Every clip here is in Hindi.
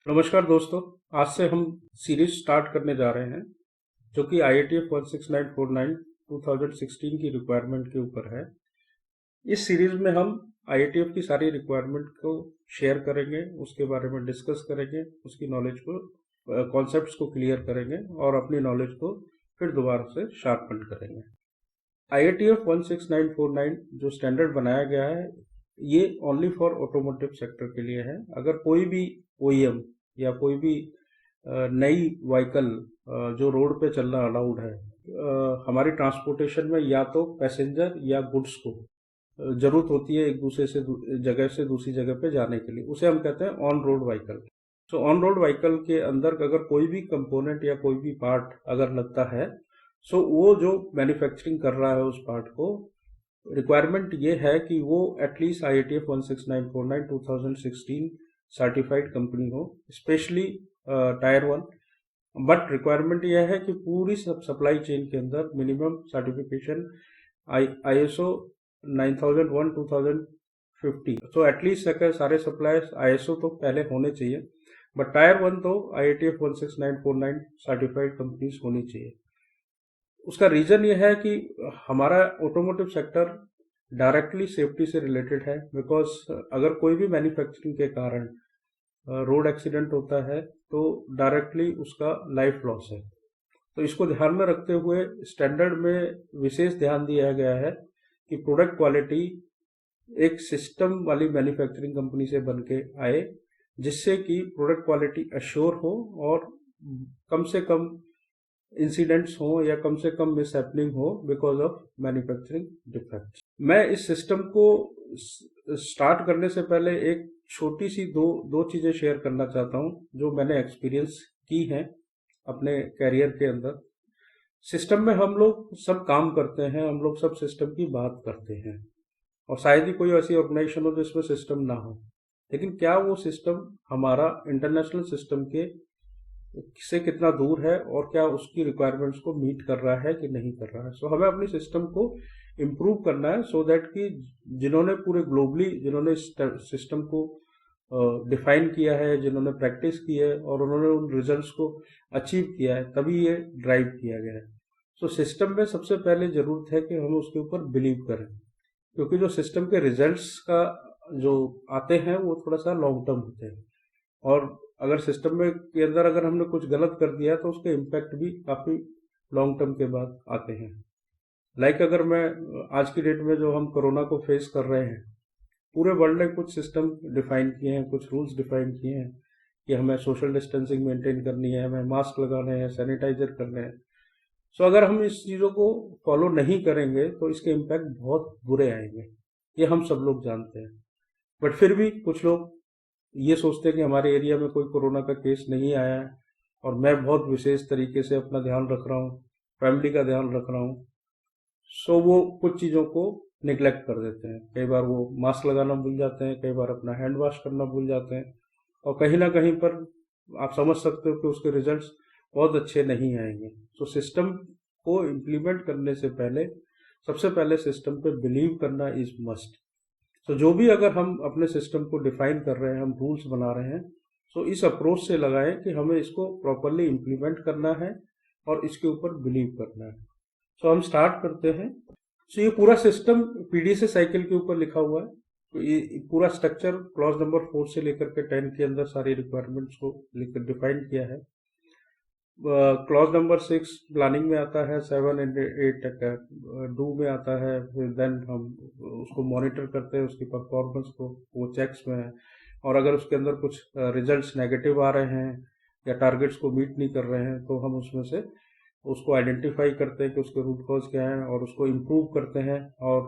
नमस्कार दोस्तों। आज से हम सीरीज स्टार्ट करने जा रहे हैं जो कि IATF 16949 2016 की रिक्वायरमेंट के ऊपर है। इस सीरीज में हम IATF की सारी रिक्वायरमेंट को शेयर करेंगे, उसके बारे में डिस्कस करेंगे, उसकी नॉलेज को, कॉन्सेप्ट्स को क्लियर करेंगे और अपनी नॉलेज को फिर दोबारा से शार्पन करेंगे। IATF 16949 जो स्टैंडर्ड बनाया गया है ये ओनली फॉर ऑटोमोटिव सेक्टर के लिए है। अगर कोई भी OEM या कोई भी नई व्हीकल जो रोड पे चलना अलाउड है, हमारी ट्रांसपोर्टेशन में या तो पैसेंजर या गुड्स को जरूरत होती है एक दूसरे से जगह से दूसरी जगह पे जाने के लिए, उसे हम कहते हैं on road vehicle. So on road vehicle के अंदर अगर कोई भी कंपोनेंट या कोई भी पार्ट अगर लगता है, सो वो जो मैन्युफैक्चरिंग कर रहा है उस पार्ट को, रिक्वायरमेंट ये है कि वो एटलीस्ट IATF 16949 2016 सर्टिफाइड कंपनी हो, स्पेशली टायर 1। बट रिक्वायरमेंट यह है कि पूरी सप्लाई चेन के अंदर मिनिमम सर्टिफिकेशन ISO 9001 2050, तो एटलीस्ट सारे सप्लायर्स ISO तो पहले होने चाहिए, बट टायर 1 तो IATF 16949 सर्टिफाइड कंपनीज होनी चाहिए। उसका रीजन ये है कि हमारा ऑटोमोटिव सेक्टर डायरेक्टली सेफ्टी से रिलेटेड है। बिकॉज अगर कोई भी मैन्युफैक्चरिंग के कारण रोड एक्सीडेंट होता है तो डायरेक्टली उसका लाइफ लॉस है। तो इसको ध्यान में रखते हुए स्टैंडर्ड में विशेष ध्यान दिया गया है कि प्रोडक्ट क्वालिटी एक सिस्टम वाली मैन्युफैक्चरिंग कंपनी से बन के आए, जिससे कि प्रोडक्ट क्वालिटी अश्योर हो और कम से कम इंसिडेंट्स हो या कम से कम मिस हैपनिंग हो बिकॉज ऑफ मैन्युफैक्चरिंग डिफेक्ट। मैं इस सिस्टम को स्टार्ट करने से पहले एक छोटी सी दो चीजें शेयर करना चाहता हूं जो मैंने एक्सपीरियंस की हैं अपने कैरियर के अंदर। सिस्टम में हम लोग सब काम करते हैं, हम लोग सब सिस्टम की बात करते हैं और शायद ही कोई ऐसी ऑर्गेनाइजेशन हो जिसमें सिस्टम ना हो, लेकिन क्या वो सिस्टम हमारा इंटरनेशनल सिस्टम के से कितना दूर है और क्या उसकी रिक्वायरमेंट्स को मीट कर रहा है कि नहीं कर रहा है। सो हमें अपनी सिस्टम को इम्प्रूव करना है सो दैट कि जिन्होंने पूरे ग्लोबली जिन्होंने सिस्टम को डिफाइन किया है, जिन्होंने प्रैक्टिस की है और उन्होंने उन रिजल्ट्स को अचीव किया है, तभी ये ड्राइव किया गया है। सो सिस्टम में सबसे पहले जरूरत है कि हम उसके ऊपर बिलीव करें, क्योंकि जो सिस्टम के रिजल्ट्स का जो आते हैं वो थोड़ा सा लॉन्ग टर्म होते हैं और अगर सिस्टम में के अंदर अगर हमने कुछ गलत कर दिया तो उसके इम्पैक्ट भी काफी लॉन्ग टर्म के बाद आते हैं। अगर मैं आज की डेट में जो हम कोरोना को फेस कर रहे हैं, पूरे वर्ल्ड ने कुछ सिस्टम डिफाइन किए हैं, कुछ रूल्स डिफाइन किए हैं कि हमें सोशल डिस्टेंसिंग मेंटेन करनी है, हमें मास्क लगाने हैं, सैनिटाइजर करने हैं। सो अगर हम इस चीज़ों को फॉलो नहीं करेंगे तो इसके इम्पैक्ट बहुत बुरे आएंगे, ये हम सब लोग जानते हैं। बट फिर भी कुछ लोग ये सोचते हैं कि हमारे एरिया में कोई कोरोना का केस नहीं आया है और मैं बहुत विशेष तरीके से अपना ध्यान रख रहा हूँ, फैमिली का ध्यान रख रहा हूँ। सो वो कुछ चीज़ों को निग्लेक्ट कर देते हैं। कई बार वो मास्क लगाना भूल जाते हैं, कई बार अपना हैंड वॉश करना भूल जाते हैं और कहीं ना कहीं पर आप समझ सकते हो कि उसके रिजल्ट्स बहुत अच्छे नहीं आएंगे। सो सिस्टम को इम्प्लीमेंट करने से पहले सबसे पहले सिस्टम पे बिलीव करना इज मस्ट। तो जो भी अगर हम अपने सिस्टम को डिफाइन कर रहे हैं, हम रूल्स बना रहे हैं, तो इस अप्रोच से लगाएं कि हमें इसको प्रॉपरली इम्प्लीमेंट करना है और इसके ऊपर बिलीव करना है। सो हम स्टार्ट करते हैं। सो ये पूरा सिस्टम PDCA साइकिल के ऊपर लिखा हुआ है। तो ये पूरा स्ट्रक्चर क्लॉज नंबर 4 से लेकर के 10 के अंदर सारी रिक्वायरमेंट्स को लेकर डिफाइन किया है। क्लॉज नंबर 6 प्लानिंग में आता है, 7 एंड 8 तक डू में आता है, फिर देन हम उसको मॉनिटर करते हैं, उसकी परफॉर्मेंस को, वो चेक्स में है। और अगर उसके अंदर कुछ रिजल्ट्स नेगेटिव आ रहे हैं या टारगेट्स को मीट नहीं कर रहे हैं तो हम उसमें से उसको आइडेंटिफाई करते हैं कि उसके रूट कॉज क्या है और उसको इम्प्रूव करते हैं और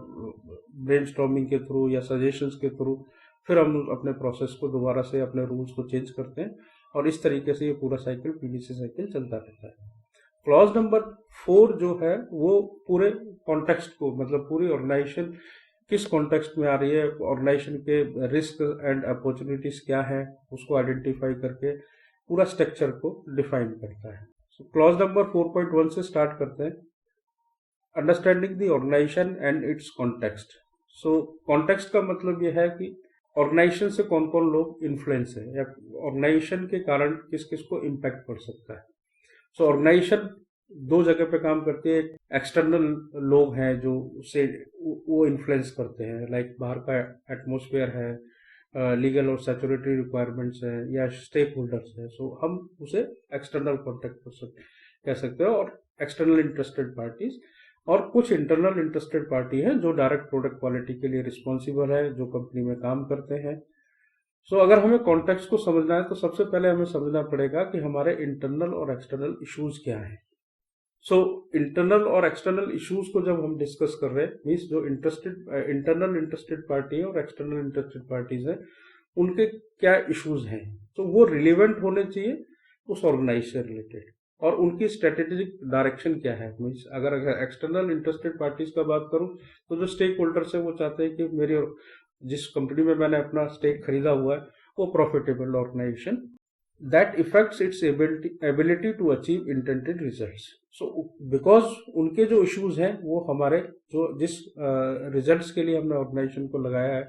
ब्रेनस्टॉर्मिंग के थ्रू या सजेशंस के थ्रू फिर हम अपने प्रोसेस को दोबारा से अपने रूल्स को चेंज करते हैं और इस तरीके से ये पूरा साइकिल PDCA साइकिल चलता रहता है। क्लॉज नंबर 4 जो है वो पूरे कॉन्टेक्स्ट को, मतलब पूरी ऑर्गेनाइजेशन किस कॉन्टेक्स्ट में आ रही है, ऑर्गेनाइजेशन के रिस्क एंड अपॉर्चुनिटीज क्या है, उसको आइडेंटिफाई करके पूरा स्ट्रक्चर को डिफाइन करता है। क्लॉज नंबर 4.1 से स्टार्ट करते हैं। Understanding the organization and its context. So context का मतलब यह है कि ऑर्गेनाइजेशन से कौन कौन लोग इन्फ्लुएंस है या ऑर्गेनाइजेशन के कारण किस किस को इम्पैक्ट पड़ सकता है। सो ऑर्गेनाइजेशन दो जगह पे काम करती है। एक्सटर्नल लोग हैं जो उसे वो इन्फ्लुएंस करते हैं, लाइक बाहर का एटमॉस्फेयर है, लीगल और स्टैट्यूटरी रिक्वायरमेंट्स हैं या स्टेक होल्डर्स हैं। सो हम उसे एक्सटर्नल कॉन्टेक्ट कह सकते हैं। और एक्सटर्नल इंटरेस्टेड पार्टीज और कुछ इंटरनल इंटरेस्टेड पार्टी हैं जो डायरेक्ट प्रोडक्ट क्वालिटी के लिए रिस्पॉन्सिबल है, जो कंपनी में काम करते हैं। सो अगर हमें कॉन्टेक्स्ट को समझना है तो सबसे पहले हमें समझना पड़ेगा कि हमारे इंटरनल और एक्सटर्नल इश्यूज क्या हैं। सो इंटरनल और एक्सटर्नल इश्यूज को जब हम डिस्कस कर रहे हैं, मीन्स जो इंटरनल इंटरेस्टेड पार्टी है और एक्सटर्नल इंटरेस्टेड पार्टीज हैं, उनके क्या इश्यूज हैं, तो वो रिलेवेंट होने चाहिए उस ऑर्गेनाइजेशन से रिलेटेड। और उनकी स्ट्रेटेजिक डायरेक्शन क्या है। मीन्स अगर एक्सटर्नल इंटरेस्टेड पार्टीज का बात करूं तो जो स्टेक होल्डर्स है वो चाहते हैं कि मेरी जिस कंपनी में मैंने अपना स्टेक खरीदा हुआ है वो profitable organization that affects its ability to achieve intended results. So because उनके जो इश्यूज हैं वो हमारे जो जिस रिजल्ट्स के लिए हमने ऑर्गेनाइजेशन को लगाया है,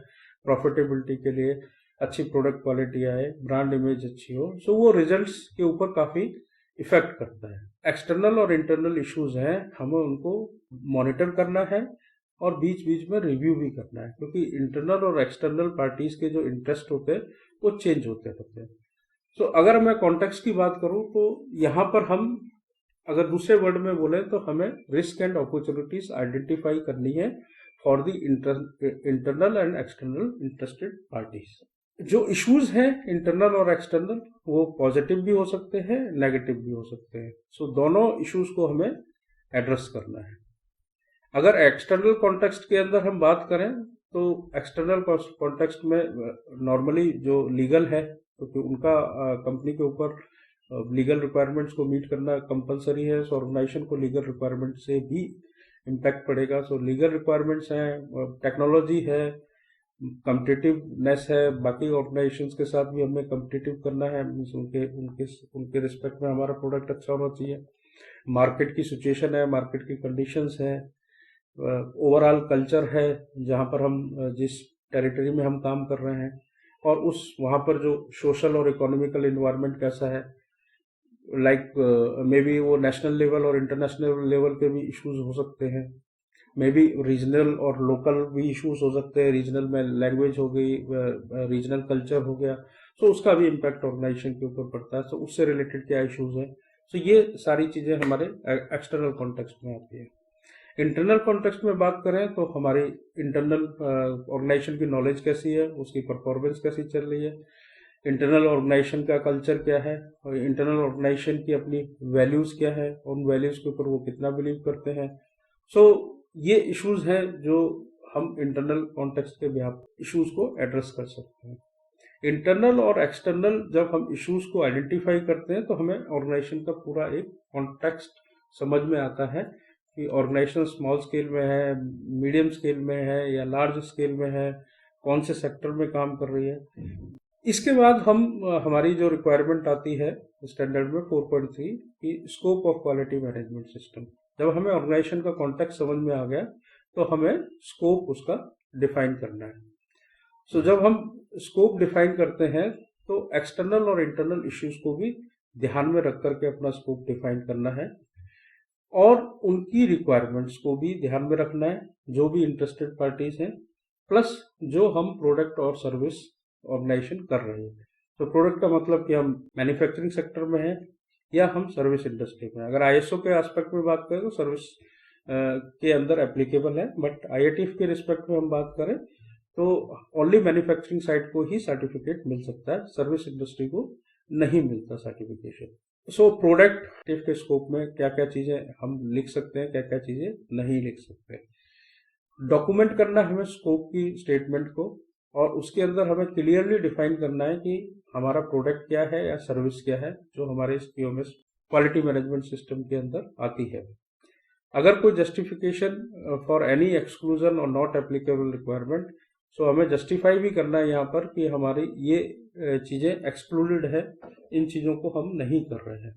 प्रॉफिटेबिलिटी के लिए, अच्छी प्रोडक्ट क्वालिटी आए, ब्रांड इमेज अच्छी हो, सो वो रिजल्ट्स के ऊपर काफी इफेक्ट करता है। एक्सटर्नल और इंटरनल इश्यूज हैं, हमें उनको मॉनिटर करना है और बीच बीच में रिव्यू भी करना है, क्योंकि इंटरनल और एक्सटर्नल पार्टीज के जो इंटरेस्ट होते हैं वो चेंज होते रहते हैं। सो अगर मैं कॉन्टेक्स्ट की बात करूं तो यहाँ पर हम अगर दूसरे वर्ड में बोले तो हमें रिस्क एंड अपॉर्चुनिटीज आइडेंटिफाई करनी है for the internal and external interested parties. जो इश्यूज हैं इंटरनल और एक्सटर्नल वो पॉजिटिव भी हो सकते हैं, नेगेटिव भी हो सकते हैं। सो दोनों इश्यूज को हमें एड्रेस करना है। अगर एक्सटर्नल कॉन्टेक्स्ट के अंदर हम बात करें तो एक्सटर्नल कॉन्टेक्स्ट में नॉर्मली जो लीगल है, क्योंकि उनका कंपनी के ऊपर लीगल रिक्वायरमेंट्स को मीट करना कंपलसरी है। सो ऑर्गेनाइजेशन को लीगल रिक्वायरमेंट से भी इम्पैक्ट पड़ेगा। सो लीगल रिक्वायरमेंट्स हैं, टेक्नोलॉजी है, कम्पिटिटिवनेस है, बाकी ऑर्गेनाइजेशंस के साथ भी हमें कम्पिटिटिव करना है, उनके उनके उनके रिस्पेक्ट में हमारा प्रोडक्ट अच्छा होना चाहिए। मार्केट की सिचुएशन है, मार्केट की कंडीशंस है, ओवरऑल कल्चर है जहाँ पर हम जिस टेरिटरी में हम काम कर रहे हैं, और उस वहाँ पर जो सोशल और इकोनॉमिकल इन्वायरमेंट कैसा है। लाइक मे बी वो नेशनल लेवल और इंटरनेशनल लेवल पे भी इश्यूज हो सकते हैं, मे बी रीजनल और लोकल भी इश्यूज हो सकते हैं। रीजनल में लैंग्वेज हो गई, रीजनल कल्चर हो गया, सो उसका भी इम्पैक्ट ऑर्गेनाइजेशन के ऊपर पड़ता है। सो उससे रिलेटेड क्या इश्यूज हैं, सो ये सारी चीज़ें हमारे एक्सटर्नल कॉन्टेक्स्ट में आती है। इंटरनल कॉन्टेक्स्ट में बात करें तो हमारी इंटरनल ऑर्गेनाइजेशन की नॉलेज कैसी है, उसकी परफॉर्मेंस कैसी चल रही है, इंटरनल ऑर्गेनाइजेशन का कल्चर क्या है, और इंटरनल ऑर्गेनाइजेशन की अपनी वैल्यूज क्या है, उन वैल्यूज के ऊपर वो कितना बिलीव करते हैं। सो ये इश्यूज हैं जो हम इंटरनल कॉन्टेक्स्ट के बिहाफ इश्यूज को एड्रेस कर सकते हैं। इंटरनल और एक्सटर्नल जब हम इश्यूज को आइडेंटिफाई करते हैं तो हमें ऑर्गेनाइजेशन का पूरा एक कॉन्टेक्स्ट समझ में आता है कि ऑर्गेनाइजेशन स्मॉल स्केल में है, मीडियम स्केल में है या लार्ज स्केल में है, कौन से सेक्टर में काम कर रही है। इसके बाद हम हमारी जो रिक्वायरमेंट आती है स्टैंडर्ड में 4.3 की scope of quality management system. जब हमें ऑर्गेनाइजेशन का कॉन्टेक्स्ट समझ में आ गया तो हमें स्कोप उसका डिफाइन करना है। सो जब हम स्कोप डिफाइन करते हैं तो एक्सटर्नल और इंटरनल इश्यूज को भी ध्यान में रख करके अपना स्कोप डिफाइन करना है और उनकी रिक्वायरमेंट्स को भी ध्यान में रखना है, जो भी इंटरेस्टेड पार्टीज हैं, प्लस जो हम प्रोडक्ट और सर्विस ऑर्गेनाइजेशन कर रहे हैं। तो प्रोडक्ट का मतलब कि हम मैन्युफैक्चरिंग सेक्टर में हैं या हम सर्विस इंडस्ट्री में। अगर आईएसओ के एस्पेक्ट में बात करें तो सर्विस के अंदर एप्लीकेबल है, बट आईएटीएफ के रिस्पेक्ट में हम बात करें तो ओनली मैन्युफैक्चरिंग साइट को ही सर्टिफिकेट मिल सकता है, सर्विस इंडस्ट्री को नहीं मिलता सर्टिफिकेशन। सो प्रोडक्ट के स्कोप में क्या क्या चीजें हम लिख सकते हैं, क्या क्या चीजें नहीं लिख सकते। डॉक्यूमेंट करना हमें स्कोप की स्टेटमेंट को, और उसके अंदर हमें क्लियरली डिफाइन करना है कि हमारा प्रोडक्ट क्या है या सर्विस क्या है जो हमारे इस क्यूएमएस क्वालिटी मैनेजमेंट सिस्टम के अंदर आती है। अगर कोई जस्टिफिकेशन फॉर एनी एक्सक्लूजन और नॉट एप्लीकेबल रिक्वायरमेंट, सो हमें जस्टिफाई भी करना है यहाँ पर कि हमारी ये चीजें एक्सक्लूडेड है, इन चीजों को हम नहीं कर रहे हैं।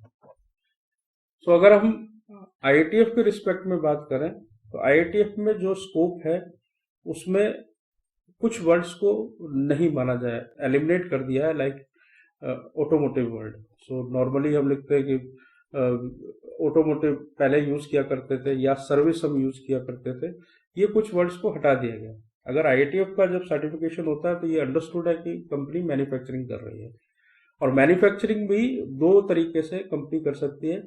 सो अगर हम आईएटीएफ के रिस्पेक्ट में बात करें तो आईएटीएफ में जो स्कोप है उसमें कुछ वर्ड्स को नहीं माना जाए, एलिमिनेट कर दिया है, like automotive word. So normally हम लिखते हैं कि ऑटोमोटिव पहले यूज किया करते थे या सर्विस हम यूज किया करते थे, ये कुछ वर्ड्स को हटा दिया गया। अगर IATF का जब सर्टिफिकेशन होता है तो ये अंडरस्टूड है कि कंपनी मैन्युफैक्चरिंग कर रही है। और मैन्युफैक्चरिंग भी दो तरीके से कंपनी कर सकती है,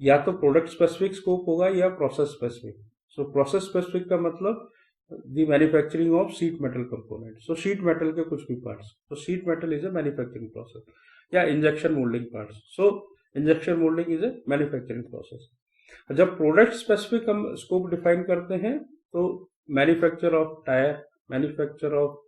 या तो प्रोडक्ट स्पेसिफिक स्कोप होगा या process specific. So process specific का मतलब the manufacturing of sheet metal component. So sheet metal के कुछ भी पार्ट्स, तो sheet metal is a manufacturing process, या injection moulding parts. So injection moulding is a manufacturing process. जब प्रोडक्ट स्पेसिफिक हम स्कोप डिफाइन करते हैं तो manufacture of tyre, manufacture of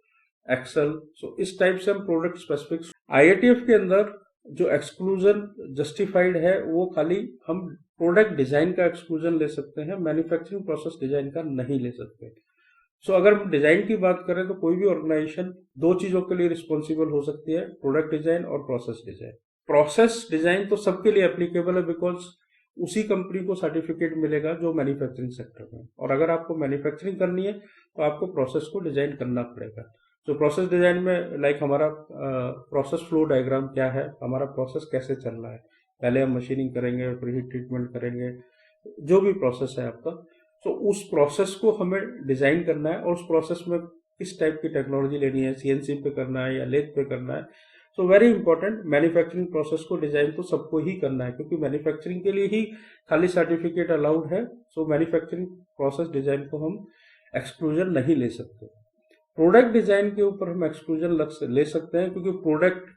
axle, so इस टाइप से हम प्रोडक्ट स्पेसिफिक। IATF के अंदर जो एक्सक्लूजन जस्टिफाइड है वो खाली हम प्रोडक्ट डिजाइन का एक्सक्लूजन ले सकते हैं, मैन्युफैक्चरिंग प्रोसेस डिजाइन का नहीं ले सकते। सो अगर हम डिजाइन की बात करें तो कोई भी ऑर्गेनाइजेशन दो चीजों के लिए रिस्पॉन्सिबल हो सकती है, प्रोडक्ट डिजाइन और प्रोसेस डिजाइन। प्रोसेस डिजाइन तो सबके लिए एप्लीकेबल है, बिकॉज उसी कंपनी को सर्टिफिकेट मिलेगा जो मैन्युफैक्चरिंग सेक्टर में, और अगर आपको मैन्युफैक्चरिंग करनी है तो आपको प्रोसेस को डिजाइन करना पड़ेगा। तो प्रोसेस डिजाइन में लाइक हमारा प्रोसेस फ्लो डायग्राम क्या है, हमारा प्रोसेस कैसे चल रहा है, पहले हम मशीनिंग करेंगे, फिर हीट ट्रीटमेंट करेंगे, जो भी प्रोसेस है आपका, तो उस प्रोसेस को हमें डिजाइन करना है, और उस प्रोसेस में किस टाइप की टेक्नोलॉजी लेनी है, CNC पे करना है या लेथ पे करना है। So very important, manufacturing process को डिजाइन तो सबको ही करना है, क्योंकि मैन्युफैक्चरिंग के लिए ही खाली सर्टिफिकेट अलाउड है। सो मैन्युफैक्चरिंग प्रोसेस डिजाइन को हम एक्सक्लूजन नहीं ले सकते। प्रोडक्ट डिजाइन के ऊपर हम एक्सक्लूजन ले सकते हैं, क्योंकि प्रोडक्ट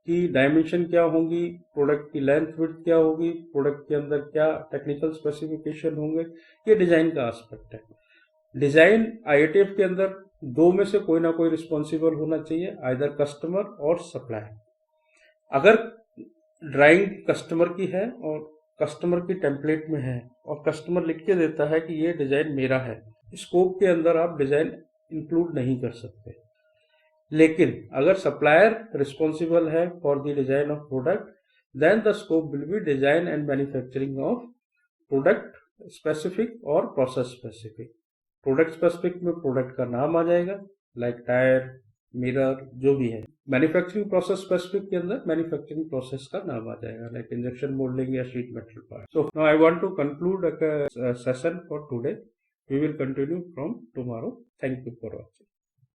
की डायमेंशन क्या होंगी, प्रोडक्ट की लेंथ विड्थ क्या होगी, प्रोडक्ट के अंदर क्या टेक्निकल स्पेसिफिकेशन होंगे, ये डिजाइन का एस्पेक्ट है। डिजाइन IATF के अंदर दो में से कोई ना कोई रिस्पॉन्सिबल होना चाहिए, आइदर कस्टमर और सप्लायर। अगर ड्राइंग कस्टमर की है और कस्टमर की टेम्पलेट में है और कस्टमर लिख के देता है कि ये डिजाइन मेरा है, स्कोप के अंदर आप डिजाइन इंक्लूड नहीं कर सकते। लेकिन अगर सप्लायर रिस्पॉन्सिबल है for the design of product, then the scope will be design and manufacturing of product specific और प्रोसेस स्पेसिफिक। प्रोडक्ट स्पेसिफिक में प्रोडक्ट का नाम आ जाएगा, लाइक टायर, मिरर, जो भी है। मैन्युफैक्चरिंग प्रोसेस स्पेसिफिक के अंदर मैन्युफैक्चरिंग प्रोसेस का नाम आ जाएगा, लाइक इंजेक्शन मोल्डिंग या sheet metal part. So now I want to conclude a session for today. We will continue from tomorrow. Thank you for watching.